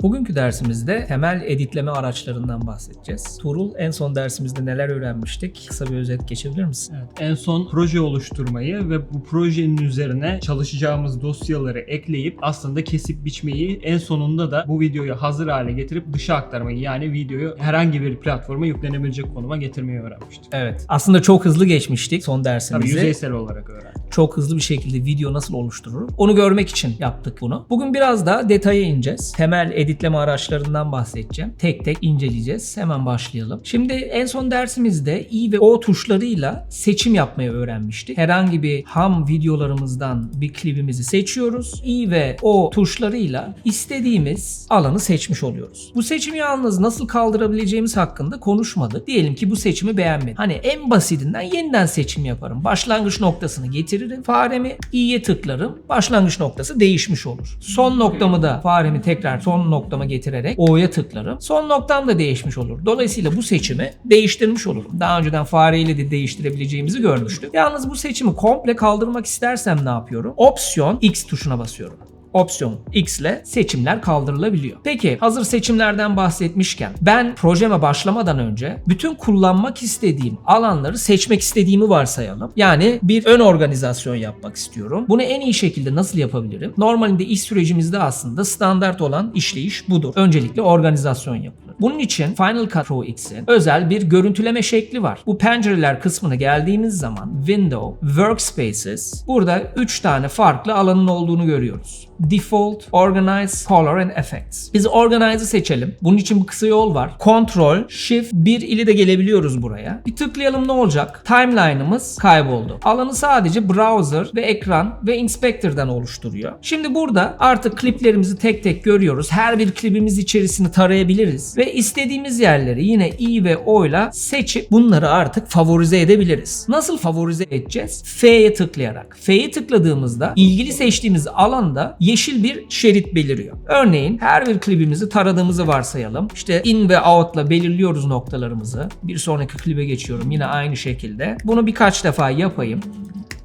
Bugünkü dersimizde temel editleme araçlarından bahsedeceğiz. Tuğrul, en son dersimizde neler öğrenmiştik? Kısa bir özet geçebilir misin? Evet, en son proje oluşturmayı ve bu projenin üzerine çalışacağımız dosyaları ekleyip aslında kesip biçmeyi, en sonunda da bu videoyu hazır hale getirip dışa aktarmayı, yani videoyu herhangi bir platforma yüklenebilecek konuma getirmeyi öğrenmiştik. Evet. Aslında çok hızlı geçmiştik son Tabii dersimizi. yüzeysel olarak öğrendik. Çok hızlı bir şekilde video nasıl oluşturulur? Onu görmek için yaptık bunu. Bugün biraz daha detaya ineceğiz. Temel editleme araçlarından bahsedeceğim. Tek tek inceleyeceğiz. Hemen başlayalım. Şimdi en son dersimizde I ve O tuşlarıyla seçim yapmayı öğrenmiştik. Herhangi bir ham videolarımızdan bir klibimizi seçiyoruz. I ve O tuşlarıyla istediğimiz alanı seçmiş oluyoruz. Bu seçimi yalnız nasıl kaldırabileceğimiz hakkında konuşmadık. Diyelim ki bu seçimi beğenmedim. Hani en basitinden yeniden seçim yaparım. Başlangıç noktasını getiririm. Faremi i'ye tıklarım. Başlangıç noktası değişmiş olur. Son noktamı da faremi tekrar son noktama getirerek O'ya tıklarım. Son noktam da değişmiş olur. Dolayısıyla bu seçimi değiştirmiş olurum. Daha önceden fareyle de değiştirebileceğimizi görmüştük. Yalnız bu seçimi komple kaldırmak istersem ne yapıyorum? Opsiyon X tuşuna basıyorum. Opsiyon X ile seçimler kaldırılabiliyor. Peki hazır seçimlerden bahsetmişken ben projeme başlamadan önce bütün kullanmak istediğim alanları seçmek istediğimi varsayalım. Yani bir ön organizasyon yapmak istiyorum. Bunu en iyi şekilde nasıl yapabilirim? Normalinde iş sürecimizde aslında standart olan işleyiş budur. Öncelikle organizasyon yapılır. Bunun için Final Cut Pro X'in özel bir görüntüleme şekli var. Bu pencereler kısmına geldiğimiz zaman Window, Workspaces, burada 3 tane farklı alanın olduğunu görüyoruz. Default, Organize, Color and Effects. Biz Organize'ı seçelim. Bunun için bir kısa yol var. Ctrl, Shift 1 ile de gelebiliyoruz buraya. Bir tıklayalım, ne olacak? Timeline'ımız kayboldu. Alanı sadece Browser ve ekran ve Inspector'dan oluşturuyor. Şimdi burada artık kliplerimizi tek tek görüyoruz. Her bir klibimiz içerisini tarayabiliriz. Ve istediğimiz yerleri yine I ve O ile seçip bunları artık favorize edebiliriz. Nasıl favorize edeceğiz? F'ye tıklayarak. F'ye tıkladığımızda ilgili seçtiğimiz alanda yeşil bir şerit beliriyor. Örneğin her bir klibimizi taradığımızı varsayalım. İşte in ve out'la belirliyoruz noktalarımızı. Bir sonraki klibe geçiyorum yine aynı şekilde. Bunu birkaç defa yapayım.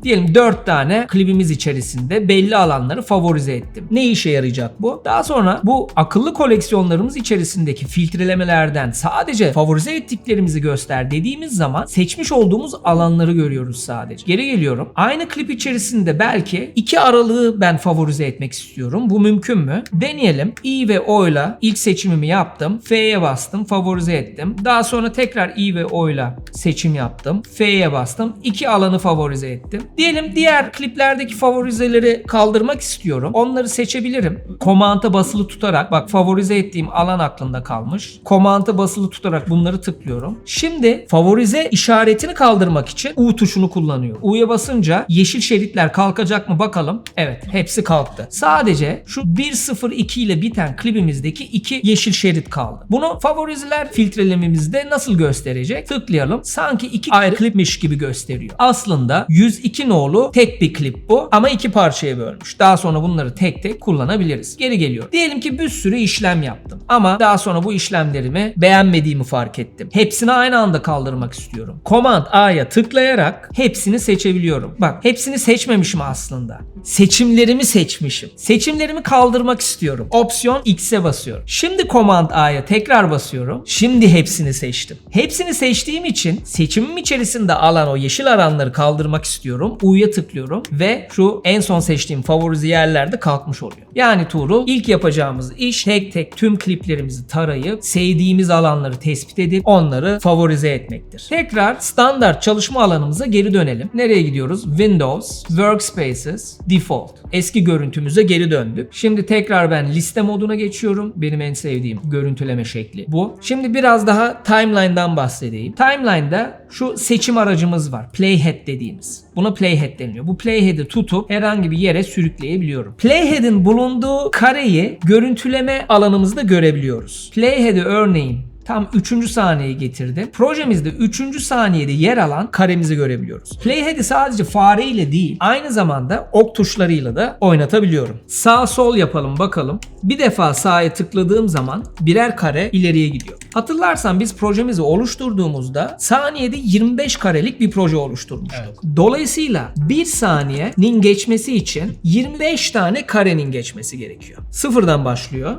Diyelim 4 tane klibimiz içerisinde belli alanları favorize ettim. Ne işe yarayacak bu? Daha sonra bu akıllı koleksiyonlarımız içerisindeki filtrelemelerden sadece favorize ettiklerimizi göster dediğimiz zaman seçmiş olduğumuz alanları görüyoruz sadece. Geri geliyorum. Aynı klip içerisinde belki 2 aralığı ben favorize etmek istiyorum. Bu mümkün mü? Deneyelim. I ve O ile ilk seçimimi yaptım. F'ye bastım. Favorize ettim. Daha sonra tekrar I ve O ile seçim yaptım. F'ye bastım. 2 alanı favorize ettim. Diyelim diğer kliplerdeki favorizeleri kaldırmak istiyorum. Onları seçebilirim. Command'a basılı tutarak, bak favorize ettiğim alan aklımda kalmış. Command'a basılı tutarak bunları tıklıyorum. Şimdi favorize işaretini kaldırmak için U tuşunu kullanıyorum. U'ya basınca yeşil şeritler kalkacak mı bakalım. Evet, hepsi kalktı. Sadece şu 102 ile biten klibimizdeki 2 yeşil şerit kaldı. Bunu favorizeler filtrelememizde nasıl gösterecek? Tıklayalım. Sanki 2 ayrı klipmiş gibi gösteriyor. Aslında 102 nolu tek bir klip bu ama 2 parçaya bölmüş. Daha sonra bunları tek tek kullanabiliriz. Geri geliyor. Diyelim ki bir sürü işlem yaptım ama daha sonra bu işlemlerimi beğenmediğimi fark ettim. Hepsini aynı anda kaldırmak istiyorum. Command A'ya tıklayarak hepsini seçebiliyorum. Bak, hepsini seçmemişim aslında. Seçimlerimi seçmişim. Seçimlerimi kaldırmak istiyorum. Opsiyon X'e basıyorum. Şimdi Command A'ya tekrar basıyorum. Şimdi hepsini seçtim. Hepsini seçtiğim için seçimim içerisinde alan o yeşil alanları kaldırmak istiyorum. U'ya tıklıyorum ve şu en son seçtiğim favorize yerlerde kalkmış oluyor. Yani Tuğrul, ilk yapacağımız iş tek tek tüm kliplerimizi tarayıp sevdiğimiz alanları tespit edip onları favorize etmektir. Tekrar standart çalışma alanımıza geri dönelim. Nereye gidiyoruz? Windows, Workspaces, Default. Eski görüntümüze geri döndük. Şimdi tekrar ben liste moduna geçiyorum. Benim en sevdiğim görüntüleme şekli bu. Şimdi biraz daha timeline'dan bahsedeyim. Timeline'da şu seçim aracımız var. Playhead dediğimiz. Buna playhead deniliyor. Bu playhead'i tutup herhangi bir yere sürükleyebiliyorum. Playhead'in bulunduğu kareyi görüntüleme alanımızda görebiliyoruz. Playhead'i örneğin tam 3. saniyeye getirdim. Projemizde 3. saniyede yer alan karemizi görebiliyoruz. Playhead'i sadece fareyle değil, aynı zamanda ok tuşlarıyla da oynatabiliyorum. Sağ sol yapalım bakalım. Bir defa sağa tıkladığım zaman birer kare ileriye gidiyor. Hatırlarsan biz projemizi oluşturduğumuzda saniyede 25 karelik bir proje oluşturmuştuk. Evet. Dolayısıyla 1 saniyenin geçmesi için 25 tane karenin geçmesi gerekiyor. Sıfırdan başlıyor.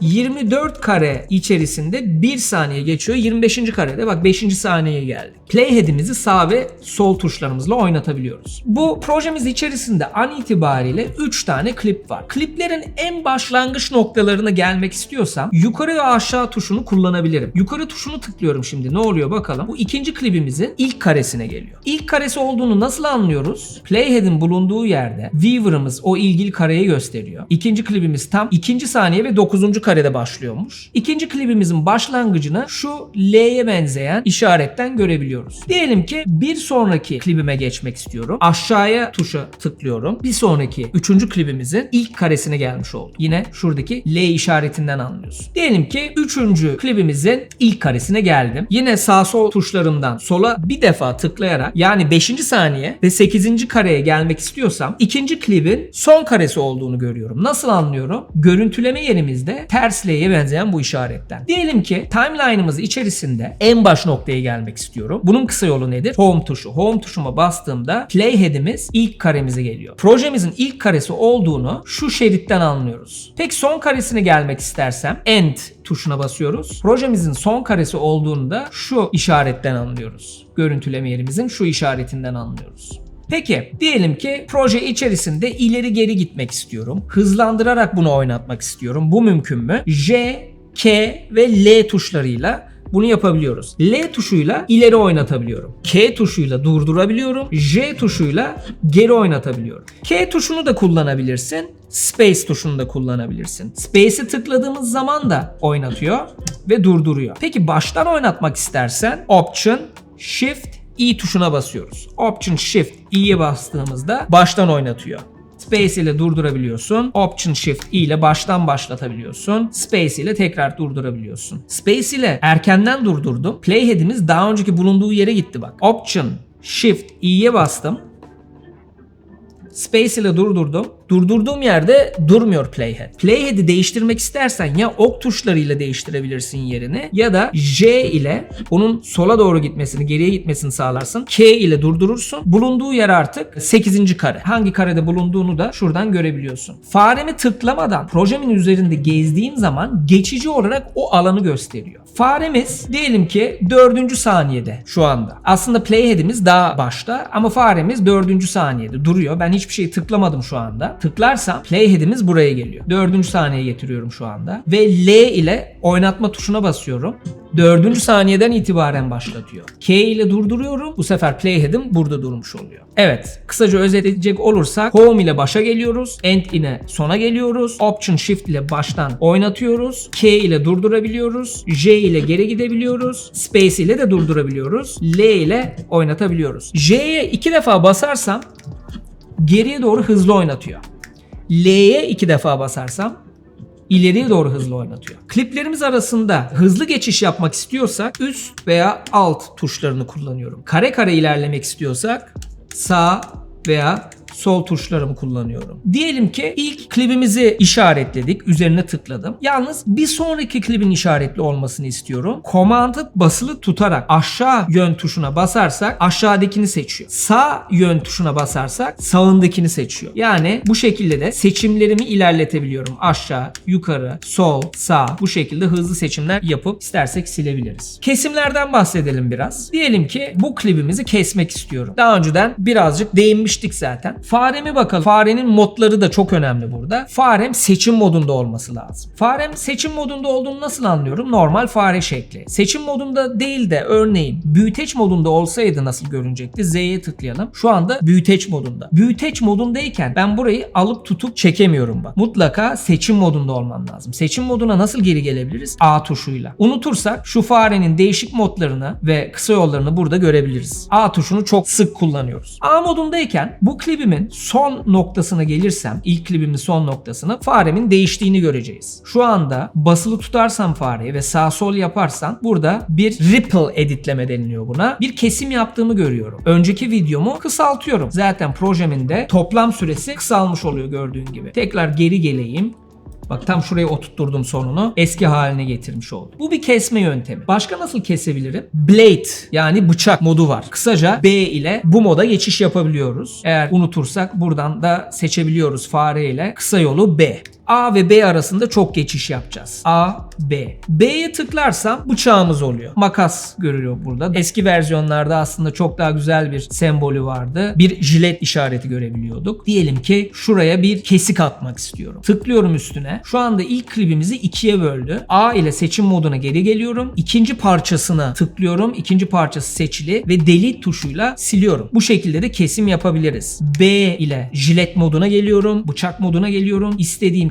24 kare içerisinde 1 saniye geçiyor. 25. karede bak 5. saniyeye geldik. Playhead'imizi sağ ve sol tuşlarımızla oynatabiliyoruz. Bu projemiz içerisinde an itibariyle 3 tane klip var. Kliplerin en başlangıç noktalarına gelmek istiyorsam yukarı ve aşağı tuşunu kullanabilirim. Yukarı tuşunu tıklıyorum şimdi. Ne oluyor bakalım. Bu ikinci klibimizin ilk karesine geliyor. İlk karesi olduğunu nasıl anlıyoruz? Playhead'in bulunduğu yerde Viewer'ımız o ilgili kareyi gösteriyor. İkinci klibimiz tam 2. saniye ve 9. karede başlıyormuş. İkinci klibimizin başlangıcını şu L'ye benzeyen işaretten görebiliyoruz. Diyelim ki bir sonraki klibime geçmek istiyorum. Aşağıya tuşa tıklıyorum. Bir sonraki 3. klibimizin ilk karesine gelmiş oldu. Yine şuradaki L işaretinden anlıyorsun. Diyelim ki 3. klibimizin ilk karesine geldim. Yine sağ sol tuşlarımdan sola bir defa tıklayarak yani 5. saniye ve 8. kareye gelmek istiyorsam ikinci klibin son karesi olduğunu görüyorum. Nasıl anlıyorum? Görüntüleme yerimizde ters L'ye benzeyen bu işaretten. Diyelim ki timeline'ımız içerisinde en baş noktaya gelmek istiyorum. Bunun kısa yolu nedir? Home tuşu. Home tuşuma bastığımda playhead'imiz ilk karemize geliyor. Projemizin ilk karesi olduğunu şu şeritten anlıyoruz. Peki son karesine gelmek istersem end tuşuna basıyoruz. Projemizin son karesi olduğunu da şu işaretten anlıyoruz. Görüntüleme yerimizin şu işaretinden anlıyoruz. Peki diyelim ki proje içerisinde ileri geri gitmek istiyorum. Hızlandırarak bunu oynatmak istiyorum. Bu mümkün mü? J, K ve L tuşlarıyla bunu yapabiliyoruz. L tuşuyla ileri oynatabiliyorum. K tuşuyla durdurabiliyorum. J tuşuyla geri oynatabiliyorum. K tuşunu da kullanabilirsin. Space tuşunu da kullanabilirsin. Space'i tıkladığımız zaman da oynatıyor ve durduruyor. Peki baştan oynatmak istersen Option, Shift, E tuşuna basıyoruz. Option, Shift, E'ye bastığımızda baştan oynatıyor. Space ile durdurabiliyorsun. Option Shift E ile baştan başlatabiliyorsun. Space ile tekrar durdurabiliyorsun. Space ile erkenden durdurdum. Playhead'imiz daha önceki bulunduğu yere gitti bak. Option Shift E'ye bastım. Space ile durdurdum. Durdurduğum yerde durmuyor Playhead. Playhead'i değiştirmek istersen ya ok tuşlarıyla değiştirebilirsin yerini ya da J ile onun sola doğru gitmesini, geriye gitmesini sağlarsın. K ile durdurursun. Bulunduğu yer artık 8. kare. Hangi karede bulunduğunu da şuradan görebiliyorsun. Faremi tıklamadan projemin üzerinde gezdiğim zaman geçici olarak o alanı gösteriyor. Faremiz diyelim ki 4. saniyede şu anda. Aslında Playhead'imiz daha başta ama faremiz 4. saniyede duruyor. Ben hiçbir şey tıklamadım şu anda. Tıklarsam Playhead'imiz buraya geliyor. 4. saniyeye getiriyorum şu anda. Ve L ile oynatma tuşuna basıyorum. 4. saniyeden itibaren başlatıyor. K ile durduruyorum. Bu sefer Playhead'im burada durmuş oluyor. Evet, kısaca özetleyecek olursak Home ile başa geliyoruz. End ile sona geliyoruz. Option Shift ile baştan oynatıyoruz. K ile durdurabiliyoruz. J ile geri gidebiliyoruz. Space ile de durdurabiliyoruz. L ile oynatabiliyoruz. J'ye 2 defa basarsam geriye doğru hızlı oynatıyor. L'ye 2 defa basarsam ileriye doğru hızlı oynatıyor. Kliplerimiz arasında hızlı geçiş yapmak istiyorsak üst veya alt tuşlarını kullanıyorum. Kare kare ilerlemek istiyorsak sağ veya sol tuşlarımı kullanıyorum. Diyelim ki ilk klibimizi işaretledik. Üzerine tıkladım. Yalnız bir sonraki klibin işaretli olmasını istiyorum. Command'ı basılı tutarak aşağı yön tuşuna basarsak aşağıdakini seçiyor. Sağ yön tuşuna basarsak sağındakini seçiyor. Yani bu şekilde de seçimlerimi ilerletebiliyorum. Aşağı, yukarı, sol, sağ bu şekilde hızlı seçimler yapıp istersek silebiliriz. Kesimlerden bahsedelim biraz. Diyelim ki bu klibimizi kesmek istiyorum. Daha önceden birazcık değinmiştik zaten. Fareme bakalım. Farenin modları da çok önemli burada. Farem seçim modunda olması lazım. Farem seçim modunda olduğunu nasıl anlıyorum? Normal fare şekli. Seçim modunda değil de örneğin büyüteç modunda olsaydı nasıl görünecekti? Z'ye tıklayalım. Şu anda büyüteç modunda. Büyüteç modundayken ben burayı alıp tutup çekemiyorum bak. Mutlaka seçim modunda olmam lazım. Seçim moduna nasıl geri gelebiliriz? A tuşuyla. Unutursak şu farenin değişik modlarını ve kısa yollarını burada görebiliriz. A tuşunu çok sık kullanıyoruz. A modundayken bu klibimin son noktasına gelirsem, ilk klibimin son noktasına faremin değiştiğini göreceğiz. Şu anda basılı tutarsam fareyi ve sağ sol yaparsam burada bir ripple editleme deniliyor buna. Bir kesim yaptığımı görüyorum. Önceki videomu kısaltıyorum. Zaten projemin de toplam süresi kısalmış oluyor gördüğün gibi. Tekrar geri geleyim. Bak tam şuraya oturtturdum sonunu. Eski haline getirmiş oldum. Bu bir kesme yöntemi. Başka nasıl kesebilirim? Blade yani bıçak modu var. Kısaca B ile bu moda geçiş yapabiliyoruz. Eğer unutursak buradan da seçebiliyoruz fare ile. Kısa yolu B. A ve B arasında çok geçiş yapacağız. A, B. B'ye tıklarsam bıçağımız oluyor. Makas görülüyor burada. Eski versiyonlarda aslında çok daha güzel bir sembolü vardı. Bir jilet işareti görebiliyorduk. Diyelim ki şuraya bir kesik atmak istiyorum. Tıklıyorum üstüne. Şu anda ilk klibimizi ikiye böldü. A ile seçim moduna geri geliyorum. İkinci parçasına tıklıyorum. İkinci parçası seçili ve delete tuşuyla siliyorum. Bu şekilde de kesim yapabiliriz. B ile jilet moduna geliyorum. Bıçak moduna geliyorum.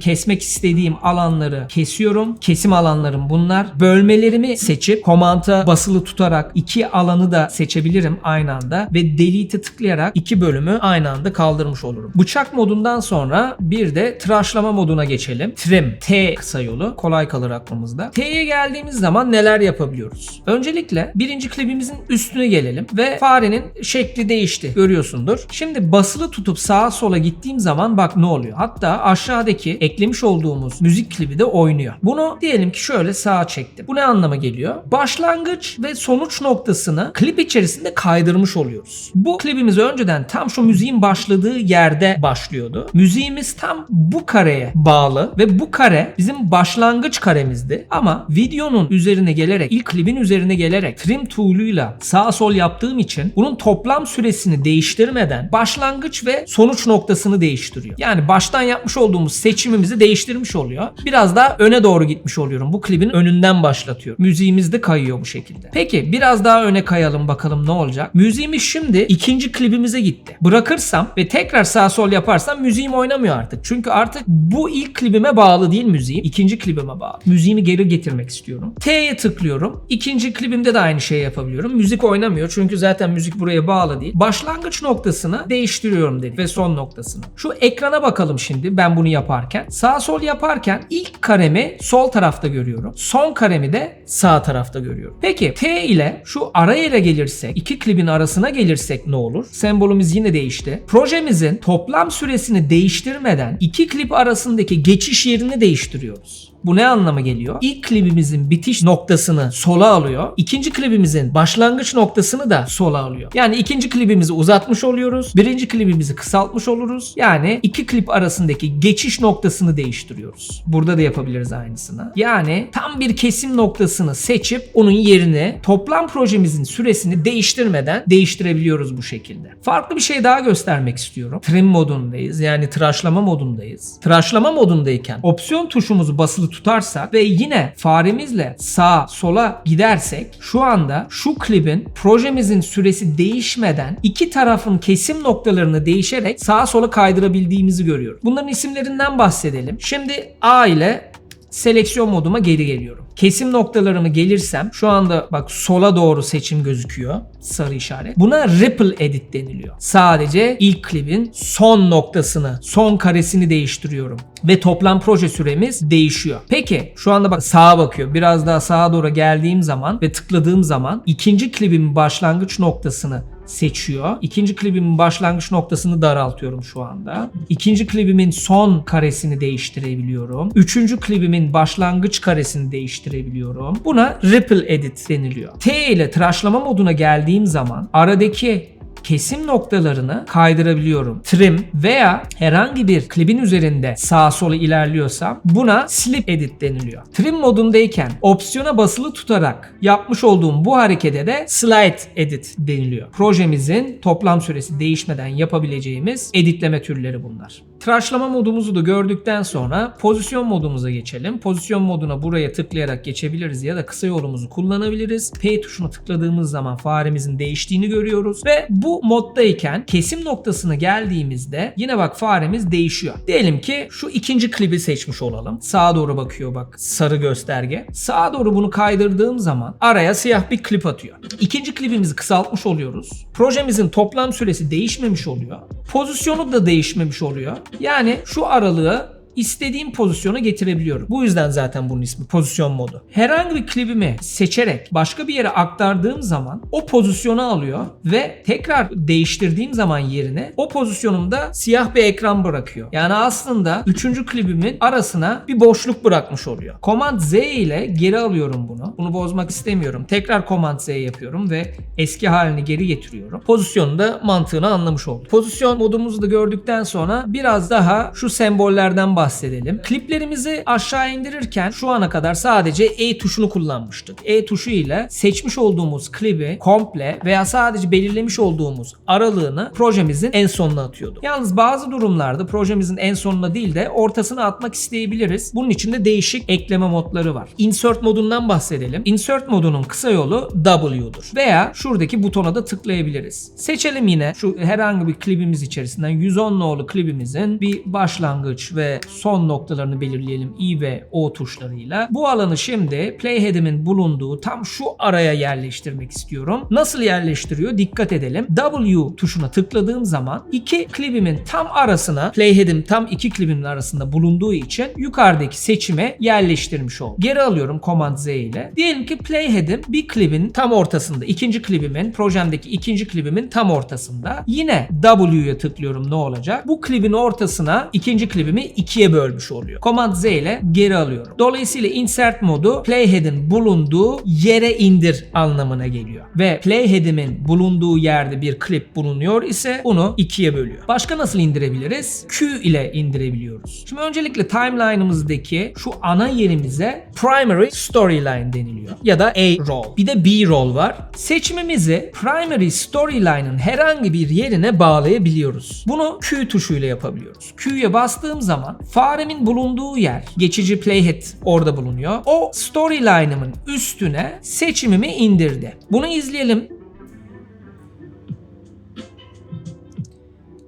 Kesmek istediğim alanları kesiyorum. Kesim alanlarım bunlar. Bölmelerimi seçip komanda basılı tutarak iki alanı da seçebilirim aynı anda ve delete'e tıklayarak iki bölümü aynı anda kaldırmış olurum. Bıçak modundan sonra bir de tıraşlama moduna geçelim. Trim, T kısa yolu. Kolay kalır aklımızda. T'ye geldiğimiz zaman neler yapabiliyoruz? Öncelikle birinci klibimizin üstüne gelelim ve farenin şekli değişti. Görüyorsundur. Şimdi basılı tutup sağa sola gittiğim zaman bak ne oluyor? Hatta aşağıdaki eklemiş olduğumuz müzik klibi de oynuyor. Bunu diyelim ki şöyle sağa çektim. Bu ne anlama geliyor? Başlangıç ve sonuç noktasını klip içerisinde kaydırmış oluyoruz. Bu klibimiz önceden tam şu müziğin başladığı yerde başlıyordu. Müziğimiz tam bu kareye bağlı ve bu kare bizim başlangıç karemizdi. Ama videonun üzerine gelerek, ilk klibin üzerine gelerek trim tool'uyla sağ sol yaptığım için bunun toplam süresini değiştirmeden başlangıç ve sonuç noktasını değiştiriyor. Yani baştan yapmış olduğumuz seçimimizi değiştirmiş oluyor. Biraz daha öne doğru gitmiş oluyorum. Bu klibin önünden başlatıyorum. Müziğimiz de kayıyor bu şekilde. Peki biraz daha öne kayalım bakalım ne olacak. Müziğimiz şimdi ikinci klibimize gitti. Bırakırsam ve tekrar sağ sol yaparsam müziğim oynamıyor artık. Çünkü artık bu ilk klibime bağlı değil müziğim. İkinci klibime bağlı. Müziğimi geri getirmek istiyorum. T'ye tıklıyorum. İkinci klibimde de aynı şeyi yapabiliyorum. Müzik oynamıyor çünkü zaten müzik buraya bağlı değil. Başlangıç noktasını değiştiriyorum dedik ve son noktasını. Şu ekrana bakalım şimdi ben bunu yaparken. Sağ sol yaparken ilk karemi sol tarafta görüyorum. Son karemi de sağ tarafta görüyorum. Peki T ile şu ara yere gelirsek, iki klibin arasına gelirsek ne olur? Sembolümüz yine değişti. Projemizin toplam süresini değiştirmeden iki klip arasındaki geçiş yerini değiştiriyoruz. Bu ne anlama geliyor? İlk klibimizin bitiş noktasını sola alıyor. İkinci klibimizin başlangıç noktasını da sola alıyor. Yani ikinci klibimizi uzatmış oluyoruz. Birinci klibimizi kısaltmış oluruz. Yani iki klip arasındaki geçiş noktasını değiştiriyoruz. Burada da yapabiliriz aynısını. Yani tam bir kesim noktasını seçip onun yerini toplam projemizin süresini değiştirmeden değiştirebiliyoruz bu şekilde. Farklı bir şey daha göstermek istiyorum. Trim modundayız. Yani tıraşlama modundayız. Tıraşlama modundayken opsiyon tuşumuzu basılı tutarsak ve yine faremizle sağa sola gidersek şu anda şu klibin projemizin süresi değişmeden iki tarafın kesim noktalarını değişerek sağa sola kaydırabildiğimizi görüyoruz. Bunların isimlerinden bahsedelim. Şimdi A ile seleksiyon moduma geri geliyorum. Kesim noktalarımı gelirsem şu anda bak sola doğru seçim gözüküyor. Sarı işaret. Buna Ripple Edit deniliyor. Sadece ilk klibin son noktasını, son karesini değiştiriyorum. Ve toplam proje süremiz değişiyor. Peki şu anda bak sağa bakıyor. Biraz daha sağa doğru geldiğim zaman ve tıkladığım zaman ikinci klibimin başlangıç noktasını seçiyor. İkinci klibimin başlangıç noktasını daraltıyorum şu anda. İkinci klibimin son karesini değiştirebiliyorum. Üçüncü klibimin başlangıç karesini değiştirebiliyorum. Buna Ripple Edit deniliyor. T ile tıraşlama moduna geldiğim zaman aradaki kesim noktalarını kaydırabiliyorum. Trim veya herhangi bir klibin üzerinde sağa sola ilerliyorsam buna Slip Edit deniliyor. Trim modundayken opsiyona basılı tutarak yapmış olduğum bu harekete de Slide Edit deniliyor. Projemizin toplam süresi değişmeden yapabileceğimiz editleme türleri bunlar. Tıraşlama modumuzu da gördükten sonra pozisyon modumuza geçelim. Pozisyon moduna buraya tıklayarak geçebiliriz ya da kısa yolumuzu kullanabiliriz. P tuşuna tıkladığımız zaman faremizin değiştiğini görüyoruz ve bu moddayken kesim noktasına geldiğimizde yine bak faremiz değişiyor. Diyelim ki şu ikinci klibi seçmiş olalım. Sağa doğru bakıyor bak sarı gösterge. Sağa doğru bunu kaydırdığım zaman araya siyah bir klip atıyor. İkinci klibimizi kısaltmış oluyoruz. Projemizin toplam süresi değişmemiş oluyor. Pozisyonu da değişmemiş oluyor. Yani şu aralığı istediğim pozisyona getirebiliyorum. Bu yüzden zaten bunun ismi pozisyon modu. Herhangi bir klibimi seçerek başka bir yere aktardığım zaman o pozisyonu alıyor ve tekrar değiştirdiğim zaman yerine o pozisyonumda siyah bir ekran bırakıyor. Yani aslında 3. klibimin arasına bir boşluk bırakmış oluyor. Command Z ile geri alıyorum bunu. Bunu bozmak istemiyorum. Tekrar Command Z yapıyorum ve eski halini geri getiriyorum. Pozisyonun da mantığını anlamış olduk. Pozisyon modumuzu da gördükten sonra biraz daha şu sembollerden bahsedelim. bahsedelim. Kliplerimizi aşağı indirirken şu ana kadar sadece E tuşunu kullanmıştık. E tuşu ile seçmiş olduğumuz klibi komple veya sadece belirlemiş olduğumuz aralığını projemizin en sonuna atıyorduk. Yalnız bazı durumlarda projemizin en sonuna değil de ortasına atmak isteyebiliriz. Bunun için de değişik ekleme modları var. Insert modundan bahsedelim. Insert modunun kısa yolu W'dur. Veya şuradaki butona da tıklayabiliriz. Seçelim yine şu herhangi bir klibimiz içerisinden 110 nolu klibimizin bir başlangıç ve son noktalarını belirleyelim I ve O tuşlarıyla. Bu alanı şimdi playhead'imin bulunduğu tam şu araya yerleştirmek istiyorum. Nasıl yerleştiriyor? Dikkat edelim. W tuşuna tıkladığım zaman iki klibimin tam arasına, playhead'im tam iki klibimin arasında bulunduğu için yukarıdaki seçime yerleştirmiş oldum. Geri alıyorum Command Z ile. Diyelim ki playhead'im bir klibin tam ortasında. İkinci klibimin, projemdeki ikinci klibimin tam ortasında. Yine W'ya tıklıyorum, ne olacak? Bu klibin ortasına ikinci klibimi ikiye bölmüş oluyor. Command Z ile geri alıyorum. Dolayısıyla insert modu playhead'in bulunduğu yere indir anlamına geliyor. Ve playhead'imin bulunduğu yerde bir klip bulunuyor ise bunu ikiye bölüyor. Başka nasıl indirebiliriz? Q ile indirebiliyoruz. Şimdi öncelikle timeline'ımızdaki şu ana yerimize primary storyline deniliyor. Ya da A-roll. Bir de B-roll var. Seçimimizi primary storyline'ın herhangi bir yerine bağlayabiliyoruz. Bunu Q tuşuyla yapabiliyoruz. Q'ya bastığım zaman faremin bulunduğu yer, geçici playhead orada bulunuyor. O storyline'ımın üstüne seçimimi indirdi. Bunu izleyelim.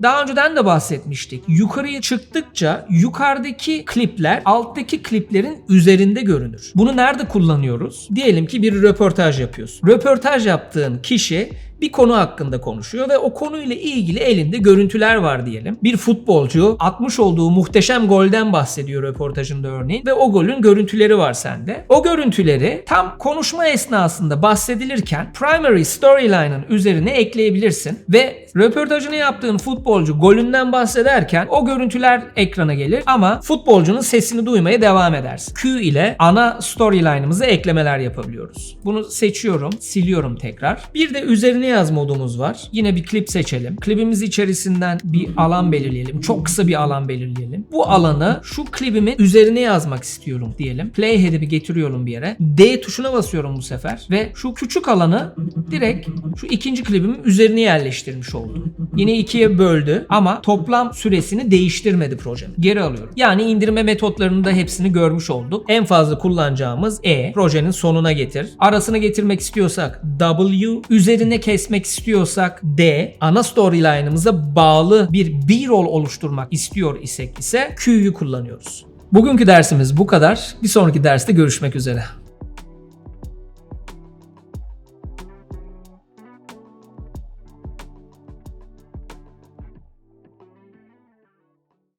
Daha önceden de bahsetmiştik. Yukarıya çıktıkça yukarıdaki klipler alttaki kliplerin üzerinde görünür. Bunu nerede kullanıyoruz? Diyelim ki bir röportaj yapıyorsun. Röportaj yaptığın kişi bir konu hakkında konuşuyor ve o konuyla ilgili elinde görüntüler var diyelim. Bir futbolcu atmış olduğu muhteşem golden bahsediyor röportajında örneğin ve o golün görüntüleri var sende. O görüntüleri tam konuşma esnasında bahsedilirken primary storyline'ın üzerine ekleyebilirsin ve röportajını yaptığın futbolcu golünden bahsederken o görüntüler ekrana gelir ama futbolcunun sesini duymaya devam edersin. Q ile ana storyline'ımıza eklemeler yapabiliyoruz. Bunu seçiyorum, siliyorum tekrar. Bir de üzerine yaz modumuz var. Yine bir klip seçelim. Klibimiz içerisinden bir alan belirleyelim. Çok kısa bir alan belirleyelim. Bu alanı şu klibimin üzerine yazmak istiyorum diyelim. Playhead'i getiriyorum bir yere. D tuşuna basıyorum bu sefer ve şu küçük alanı direkt şu ikinci klibimin üzerine yerleştirmiş oldum. Yine ikiye böldü ama toplam süresini değiştirmedi projem. Geri alıyorum. Yani indirme metotlarını da hepsini görmüş olduk. En fazla kullanacağımız E, projenin sonuna getir. Arasına getirmek istiyorsak W, üzerine kesmek istiyorsak D, ana storyline'ımıza bağlı bir B-roll oluşturmak istiyor isek ise Q'yu kullanıyoruz. Bugünkü dersimiz bu kadar. Bir sonraki derste görüşmek üzere.